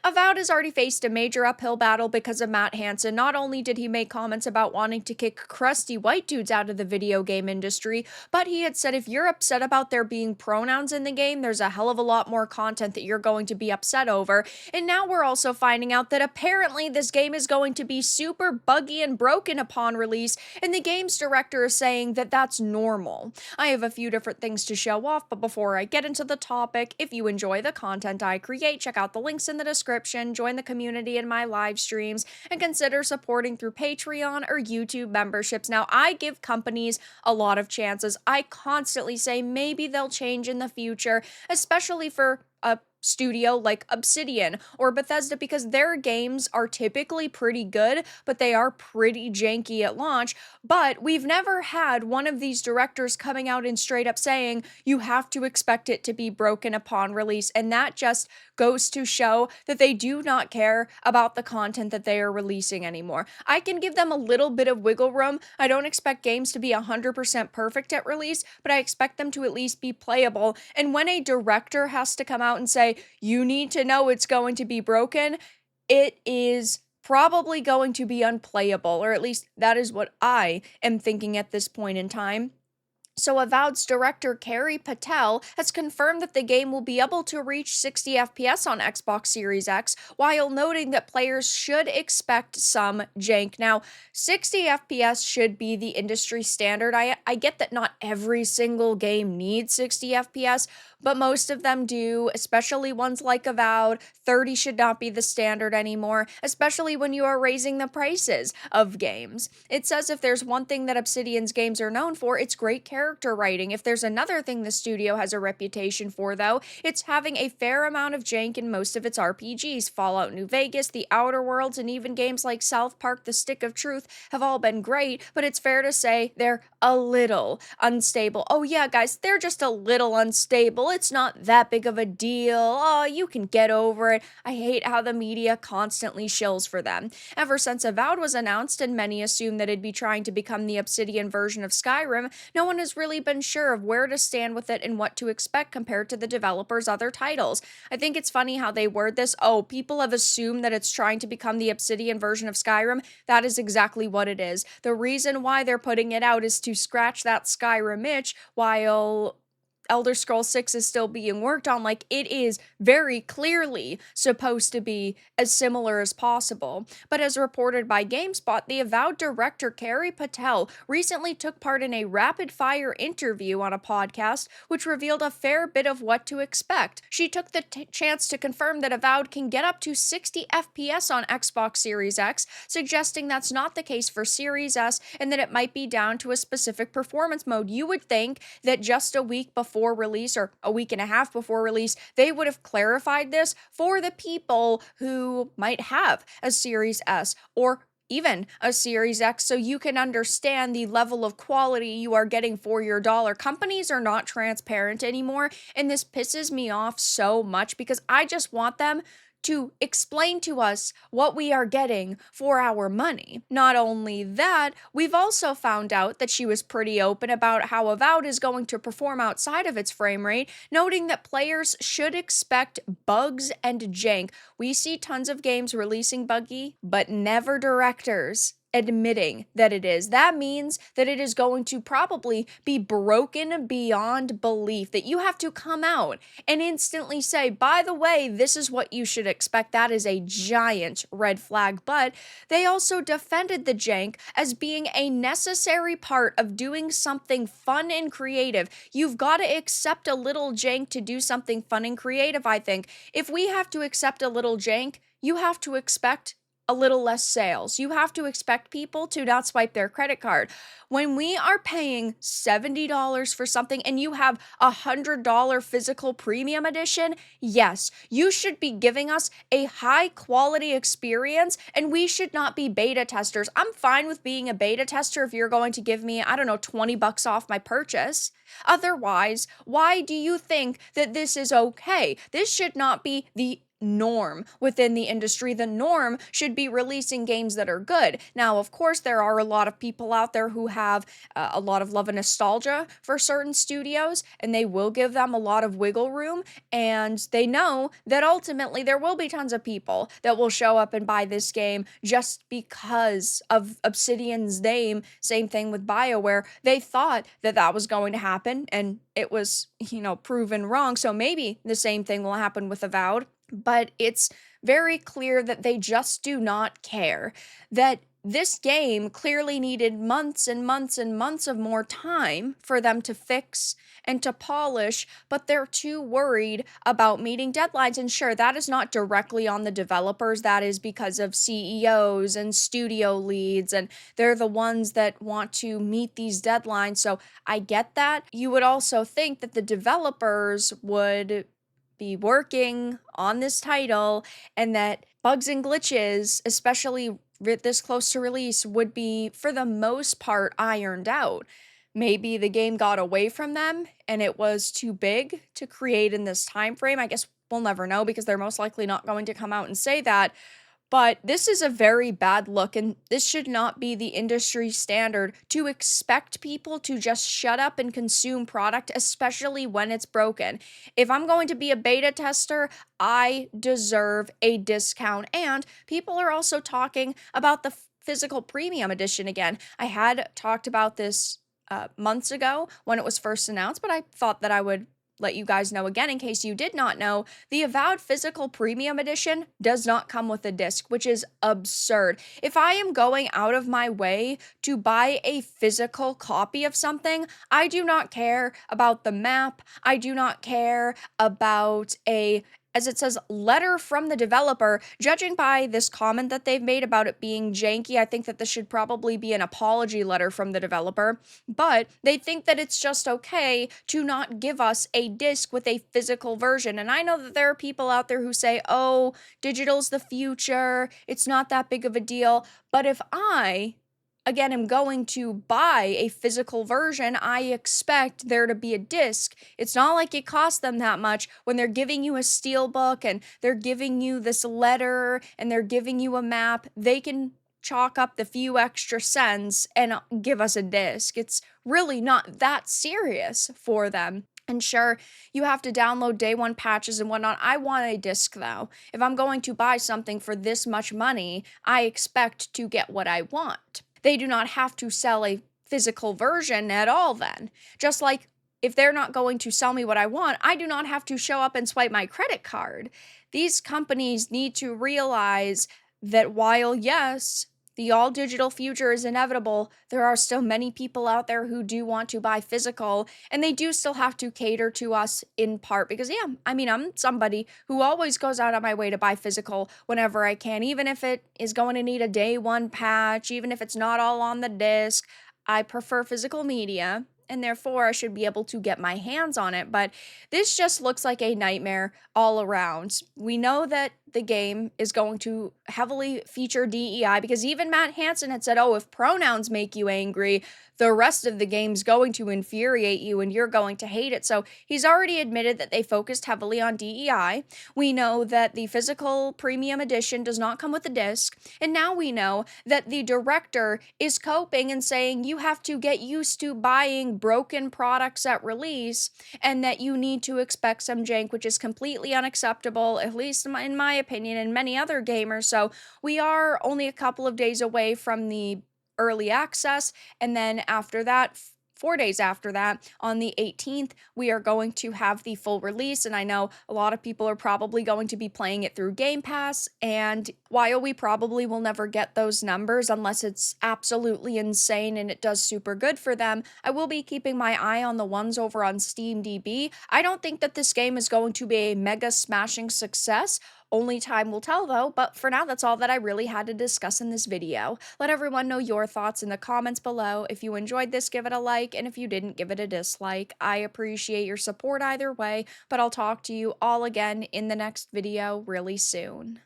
Avowed has already faced a major uphill battle because of Matt Hansen. Not only did he make comments about wanting to kick crusty white dudes out of the video game industry, but he had said if you're upset about there being pronouns in the game, there's a hell of a lot more content that you're going to be upset over. And now we're also finding out that apparently this game is going to be super buggy and broken upon release, and the game's director is saying that that's normal. I have a few different things to show off, but before I get into the topic, if you enjoy the content I create, check out the links in the description, join the community in my live streams, and consider supporting through Patreon or YouTube memberships. Now, I give companies a lot of chances. I constantly say maybe they'll change in the future, especially for a studio like Obsidian or Bethesda, because their games are typically pretty good, but they are pretty janky at launch. But we've never had one of these directors coming out and straight up saying you have to expect it to be broken upon release, and that just goes to show that they do not care about the content that they are releasing anymore. I can give them a little bit of wiggle room. I don't expect games to be 100% perfect at release, but I expect them to at least be playable. And when a director has to come out and say, you need to know it's going to be broken, it is probably going to be unplayable, or at least that is what I am thinking at this point in time. So Avowed's director Carrie Patel has confirmed that the game will be able to reach 60 FPS on Xbox Series X, while noting that players should expect some jank. Now, 60 FPS should be the industry standard. I get that not every single game needs 60 FPS, but most of them do, especially ones like Avowed. 30 should not be the standard anymore, especially when you are raising the prices of games. It says if there's one thing that Obsidian's games are known for, it's great character writing. If there's another thing the studio has a reputation for, though, it's having a fair amount of jank in most of its RPGs. Fallout New Vegas, The Outer Worlds, and even games like South Park: The Stick of Truth have all been great, but it's fair to say they're a little unstable. Oh yeah, guys, they're just a little unstable. It's not that big of a deal. Oh, you can get over it. I hate how the media constantly shills for them. Ever since Avowed was announced and many assumed that it'd be trying to become the Obsidian version of Skyrim, no one has really been sure of where to stand with it and what to expect compared to the developer's other titles. I think it's funny how they word this. Oh, people have assumed that it's trying to become the Obsidian version of Skyrim. That is exactly what it is. The reason why they're putting it out is to scratch that Skyrim itch while Elder Scrolls 6 is still being worked on. Like, it is very clearly supposed to be as similar as possible. But as reported by GameSpot, the Avowed director Carrie Patel recently took part in a rapid-fire interview on a podcast, which revealed a fair bit of what to expect. She took the chance to confirm that Avowed can get up to 60 FPS on Xbox Series X, suggesting that's not the case for Series S, and that it might be down to a specific performance mode. You would think that just a week before release, or a week and a half before release, they would have clarified this for the people who might have a Series S or even a Series X, so you can understand the level of quality you are getting for your dollar. Companies are not transparent anymore, and this pisses me off so much because I just want them to explain to us what we are getting for our money. Not only that, we've also found out that she was pretty open about how Avowed is going to perform outside of its frame rate, noting that players should expect bugs and jank. We see tons of games releasing buggy, but never directors admitting that it is. That means that it is going to probably be broken beyond belief, that you have to come out and instantly say, by the way, this is what you should expect. That is a giant red flag. But they also defended the jank as being a necessary part of doing something fun and creative. You've got to accept a little jank to do something fun and creative, I think. If we have to accept a little jank, you have to expect a little less sales. You have to expect people to not swipe their credit card. When we are paying $70 for something and you have a $100 physical premium edition, yes, you should be giving us a high quality experience, and we should not be beta testers. I'm fine with being a beta tester if you're going to give me, I don't know, 20 bucks off my purchase. Otherwise, why do you think that this is okay? This should not be the norm within the industry. The norm should be releasing games that are good. Now, of course, there are a lot of people out there who have a lot of love and nostalgia for certain studios, and they will give them a lot of wiggle room. And they know that ultimately there will be tons of people that will show up and buy this game just because of Obsidian's name. Same thing with BioWare. They thought that that was going to happen, and it was, proven wrong. So maybe the same thing will happen with Avowed. But it's very clear that they just do not care. That this game clearly needed months and months and months of more time for them to fix and to polish, but they're too worried about meeting deadlines. And sure, that is not directly on the developers. That is because of CEOs and studio leads, and they're the ones that want to meet these deadlines. So I get that. You would also think that the developers would be working on this title and that bugs and glitches, especially this close to release, would be for the most part ironed out. Maybe the game got away from them and it was too big to create in this time frame. I guess we'll never know because they're most likely not going to come out and say that. But this is a very bad look, and this should not be the industry standard to expect people to just shut up and consume product, especially when it's broken. If I'm going to be a beta tester, I deserve a discount. And people are also talking about the physical premium edition again. I had talked about this months ago when it was first announced, but I thought that I would let you guys know again in case you did not know. The Avowed Physical Premium Edition does not come with a disc, which is absurd. If I am going out of my way to buy a physical copy of something, I do not care about the map. I do not care about as it says, letter from the developer. Judging by this comment that they've made about it being janky, I think that this should probably be an apology letter from the developer. But they think that it's just okay to not give us a disc with a physical version. And I know that there are people out there who say, oh, digital's the future, it's not that big of a deal. But if again, am going to buy a physical version, I expect there to be a disc. It's not like it costs them that much when they're giving you a steelbook and they're giving you this letter and they're giving you a map. They can chalk up the few extra cents and give us a disc. It's really not that serious for them. And sure, you have to download day one patches and whatnot. I want a disc though. If I'm going to buy something for this much money, I expect to get what I want. They do not have to sell a physical version at all then. Just like if they're not going to sell me what I want, I do not have to show up and swipe my credit card. These companies need to realize that while, yes, the all-digital future is inevitable, there are still many people out there who do want to buy physical, and they do still have to cater to us in part because, yeah, I'm somebody who always goes out of my way to buy physical whenever I can, even if it is going to need a day one patch, even if it's not all on the disc. I prefer physical media, and therefore I should be able to get my hands on it, but this just looks like a nightmare all around. We know that the game is going to heavily feature DEI because even Matt Hansen had said, oh, if pronouns make you angry, the rest of the game's going to infuriate you and you're going to hate it. So he's already admitted that they focused heavily on DEI. We know that the physical premium edition does not come with a disc. And now we know that the director is coping and saying you have to get used to buying broken products at release and that you need to expect some jank, which is completely unacceptable, at least in my opinion, and many other gamers. So we are only a couple of days away from the early access, and then after that, 4 days after that, on the 18th, we are going to have the full release, and I know a lot of people are probably going to be playing it through Game Pass, and while we probably will never get those numbers unless it's absolutely insane and it does super good for them, I will be keeping my eye on the ones over on SteamDB. I don't think that this game is going to be a mega smashing success. Only time will tell though, but for now that's all that I really had to discuss in this video. Let everyone know your thoughts in the comments below. If you enjoyed this, give it a like, and if you didn't, give it a dislike. I appreciate your support either way, but I'll talk to you all again in the next video really soon.